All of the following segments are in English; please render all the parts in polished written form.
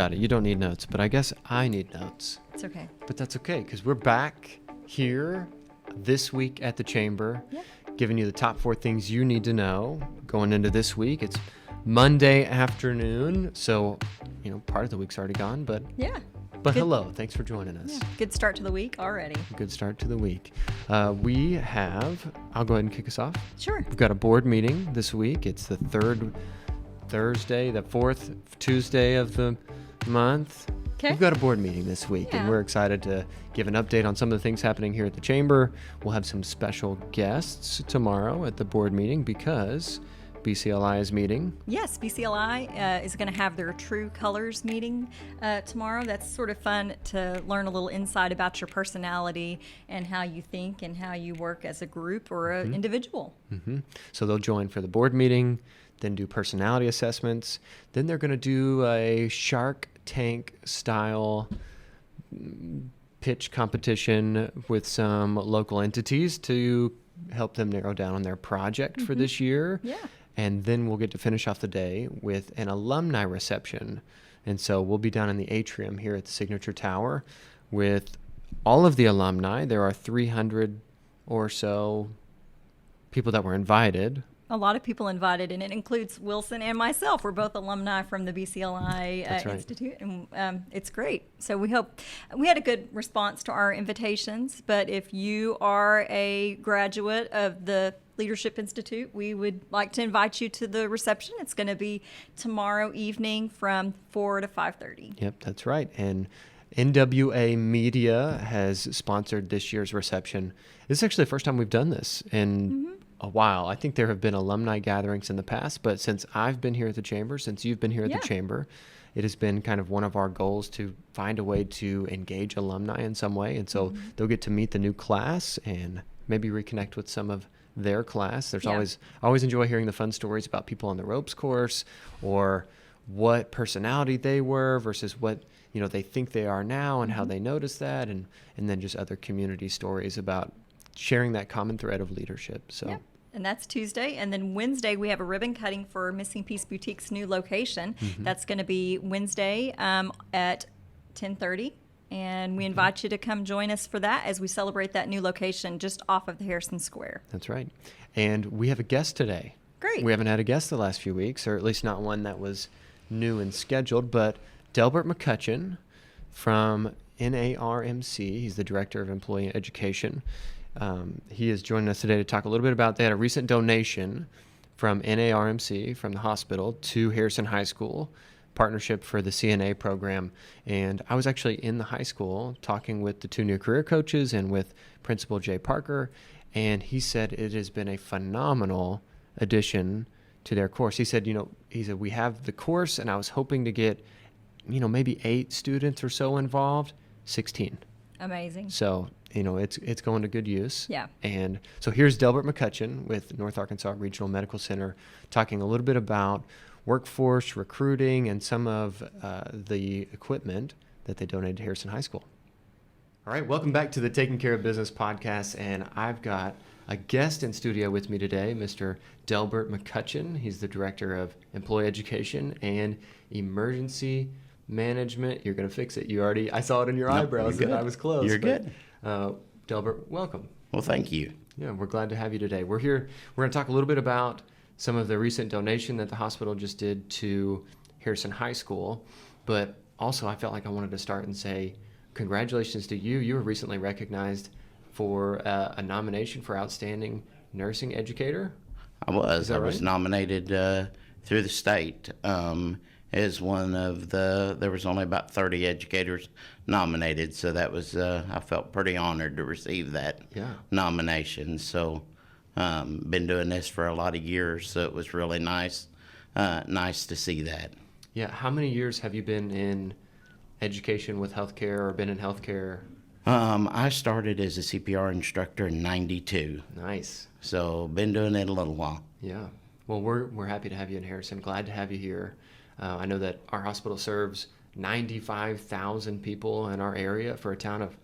Got it. You don't need notes, but I guess I need notes. It's okay. But that's okay, because we're back here this week at the Chamber, giving you the top 4 things you need to know going into this week. It's Monday afternoon, so, part of the week's already gone, but Good. Hello, thanks for joining us. Yeah. Good start to the week already. Good start to the week. I'll go ahead and kick us off. Sure. We've got a board meeting this week. It's the third Thursday, the fourth Tuesday of the month. Okay. We've got a board meeting this week, and we're excited to give an update on some of the things happening here at the Chamber. We'll have some special guests tomorrow at the board meeting because BCLI is meeting. Yes, BCLI is going to have their True Colors meeting tomorrow. That's sort of fun to learn a little insight about your personality and how you think and how you work as a group or an individual. Mm-hmm. So they'll join for the board meeting, then do personality assessments. Then they're going to do a Shark Tank style pitch competition with some local entities to help them narrow down on their project for this year. Yeah. And then we'll get to finish off the day with an alumni reception. And so we'll be down in the atrium here at the Signature Tower with all of the alumni. There are 300 or so people that were invited. A lot of people invited, and it includes Wilson and myself. We're both alumni from the BCLI That's right. Institute, and it's great. So we hope we had a good response to our invitations. But if you are a graduate of the Leadership Institute, we would like to invite you to the reception. It's going to be tomorrow evening from 4 to 5:30. Yep, that's right. And NWA Media has sponsored this year's reception. This is actually the first time we've done this in a while. I think there have been alumni gatherings in the past, but since I've been here at the Chamber, since you've been here at the Chamber, it has been kind of one of our goals to find a way to engage alumni in some way. And so they'll get to meet the new class and maybe reconnect with some of their class. There's I always enjoy hearing the fun stories about people on the ropes course or what personality they were versus what they think they are now and how they notice that, and then just other community stories about sharing that common thread of leadership. So. And that's Tuesday. And then Wednesday, we have a ribbon cutting for Missing Piece Boutique's new location. That's going to be Wednesday at 10:30. And we invite you to come join us for that as we celebrate that new location just off of the Harrison Square. That's right. And we have a guest today. Great. We haven't had a guest the last few weeks, or at least not one that was new and scheduled, but Delbert McCutcheon from NARMC. He's the Director of Employee Education. He is joining us today to talk a little bit about they had a recent donation from NARMC, from the hospital, to Harrison High School, partnership for the CNA program. And I was actually in the high school talking with the 2 new career coaches and with Principal Jay Parker, and he said it has been a phenomenal addition to their course. He said, we have the course, and I was hoping to get, maybe 8 students or so involved, 16. Amazing. So, it's going to good use. Yeah. And so here's Delbert McCutcheon with North Arkansas Regional Medical Center talking a little bit about workforce recruiting and some of the equipment that they donated to Harrison High School. All right, welcome back to the Taking Care of Business podcast, and I've got a guest in studio with me today, Mr. Delbert McCutcheon. He's the Director of Employee Education and Emergency Management. You're going to fix it. I saw it in your eyebrows that I was close. You're good. Delbert, welcome. Well, thank you. Yeah, we're glad to have you today. We're here. We're going to talk a little bit about some of the recent donation that the hospital just did to Harrison High School, but also I felt like I wanted to start and say congratulations to you. You were recently recognized for a nomination for Outstanding Nursing Educator. I was. I was nominated through the state as one of there was only about 30 educators nominated, so that was, I felt pretty honored to receive that nomination. So been doing this for a lot of years, so it was really nice to see that. Yeah. How many years have you been in education with healthcare or been in healthcare? I started as a CPR instructor in '92. Nice. So been doing it a little while. Yeah. Well, we're happy to have you in Harrison. Glad to have you here. I know that our hospital serves 95,000 people in our area for a town of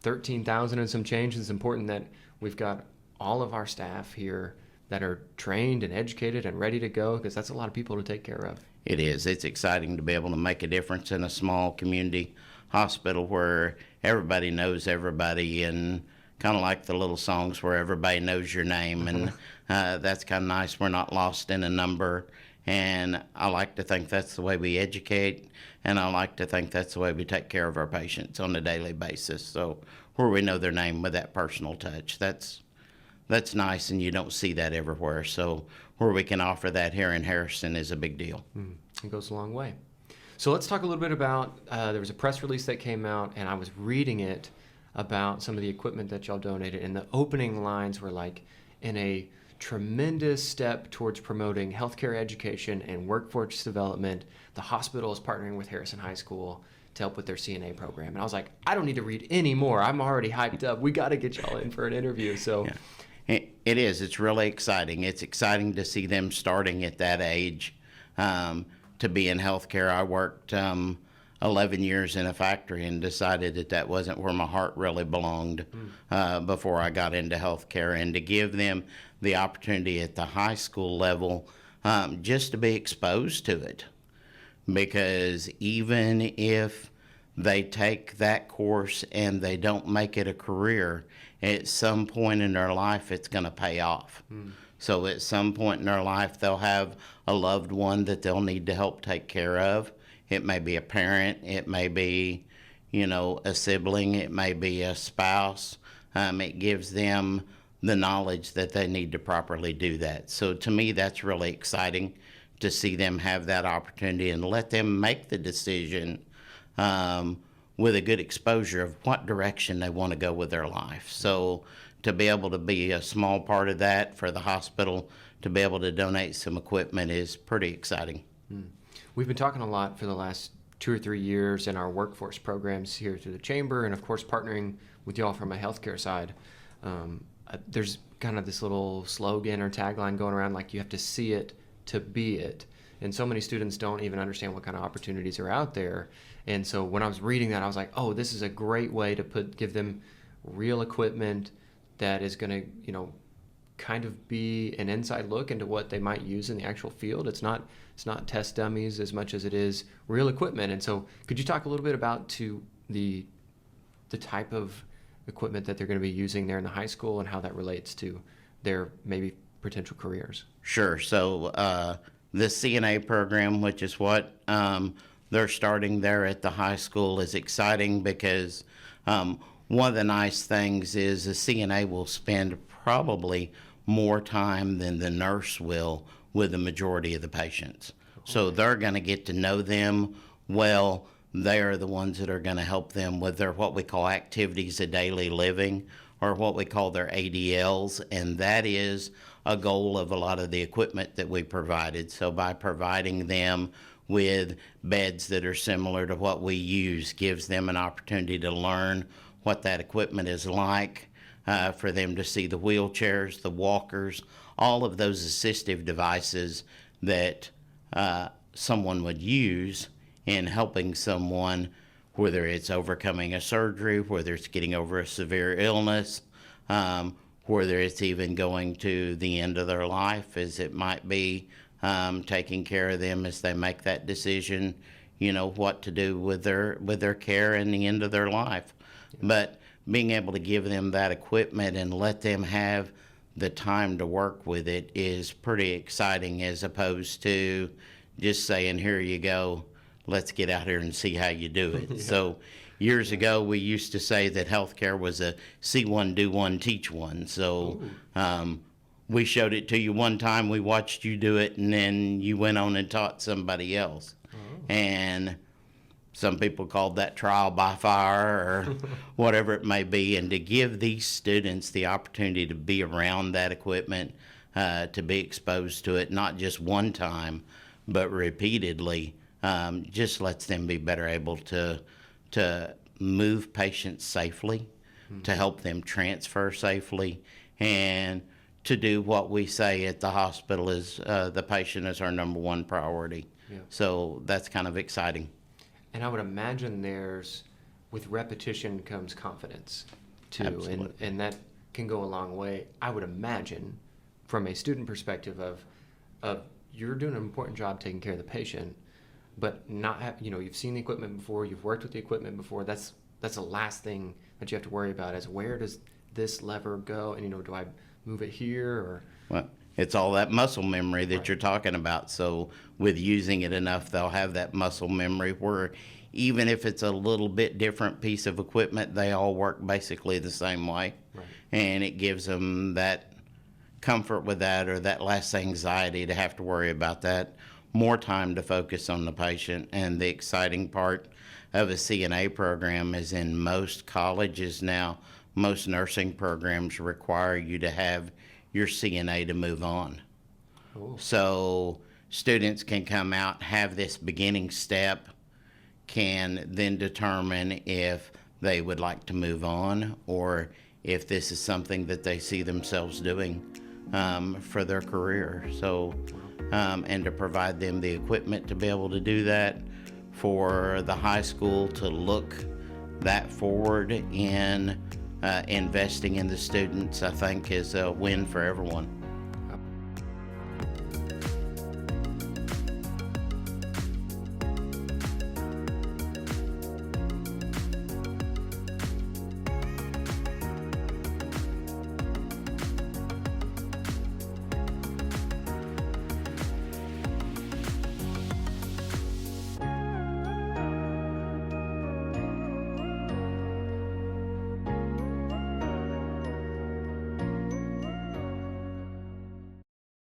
13,000 and some change. It's important that we've got all of our staff here that are trained and educated and ready to go, because that's a lot of people to take care of. It is. It's exciting to be able to make a difference in a small community hospital where everybody knows everybody, and kind of like the little songs where everybody knows your name, and that's kind of nice. We're not lost in a number, and I like to think that's the way we educate, and I like to think that's the way we take care of our patients on a daily basis. So where we know their name with that personal touch, that's nice, and you don't see that everywhere. So where we can offer that here in Harrison is a big deal. It goes a long way. So let's talk a little bit about, there was a press release that came out, and I was reading it about some of the equipment that y'all donated, and the opening lines were like, in a tremendous step towards promoting healthcare education and workforce development, the hospital is partnering with Harrison High School to help with their CNA program. And I was like, I don't need to read any more. I'm already hyped up. We got to get y'all in for an interview. So. Yeah. It is. It's really exciting. It's exciting to see them starting at that age to be in healthcare. I worked 11 years in a factory and decided that wasn't where my heart really belonged before I got into healthcare. And to give them the opportunity at the high school level just to be exposed to it. Because even if they take that course and they don't make it a career, at some point in their life it's going to pay off. So at some point in their life they'll have a loved one that they'll need to help take care of. It may be a parent, it may be, a sibling, it may be a spouse. It gives them the knowledge that they need to properly do that. So to me, that's really exciting to see them have that opportunity and let them make the decision with a good exposure of what direction they want to go with their life. So to be able to be a small part of that for the hospital, to be able to donate some equipment is pretty exciting. We've been talking a lot for the last 2 or 3 years in our workforce programs here through the chamber, and of course partnering with y'all from a healthcare side. There's kind of this little slogan or tagline going around, like you have to see it to be it. And so many students don't even understand what kind of opportunities are out there. And so when I was reading that, I was like, oh, this is a great way to give them real equipment that is going to, kind of be an inside look into what they might use in the actual field. It's not test dummies as much as it is real equipment. And so could you talk a little bit about the type of equipment that they're going to be using there in the high school and how that relates to their maybe potential careers? Sure. So the CNA program, which is what they're starting there at the high school, is exciting because one of the nice things is the CNA will spend probably more time than the nurse will with the majority of the patients. So they're going to get to know them well. They are the ones that are going to help them with their what we call activities of daily living, or what we call their ADLs, and that is a goal of a lot of the equipment that we provided. So by providing them with beds that are similar to what we use gives them an opportunity to learn what that equipment is like, for them to see the wheelchairs, the walkers, all of those assistive devices that someone would use in helping someone, whether it's overcoming a surgery, whether it's getting over a severe illness, whether it's even going to the end of their life, as it might be taking care of them as they make that decision, what to do with their care and the end of their life. Yeah. But being able to give them that equipment and let them have the time to work with it is pretty exciting, as opposed to just saying, here you go, let's get out here and see how you do it. Yeah. So years ago, we used to say that healthcare was a see one, do one, teach one. So we showed it to you one time, we watched you do it, and then you went on and taught somebody else. And some people called that trial by fire or whatever it may be. And to give these students the opportunity to be around that equipment, to be exposed to it, not just one time, but repeatedly, just lets them be better able to move patients safely, to help them transfer safely, and to do what we say at the hospital is the patient is our number one priority. Yeah. So that's kind of exciting. And I would imagine with repetition comes confidence too. Absolutely. And that can go a long way. I would imagine from a student perspective of you're doing an important job taking care of the patient, but not have, you've seen the equipment before, you've worked with the equipment before. That's the last thing that you have to worry about is where does this lever go, and do I move it here or? Well, it's all that muscle memory that you're talking about. So with using it enough, they'll have that muscle memory where even if it's a little bit different piece of equipment, they all work basically the same way. Right. And it gives them that comfort with that, or that less anxiety to have to worry about that, more time to focus on the patient. And the exciting part of a CNA program is in most colleges now, most nursing programs require you to have your CNA to move on. Cool. So students can come out, have this beginning step, can then determine if they would like to move on or if this is something that they see themselves doing for their career. So, and to provide them the equipment to be able to do that, for the high school to look that forward in investing in the students, I think is a win for everyone.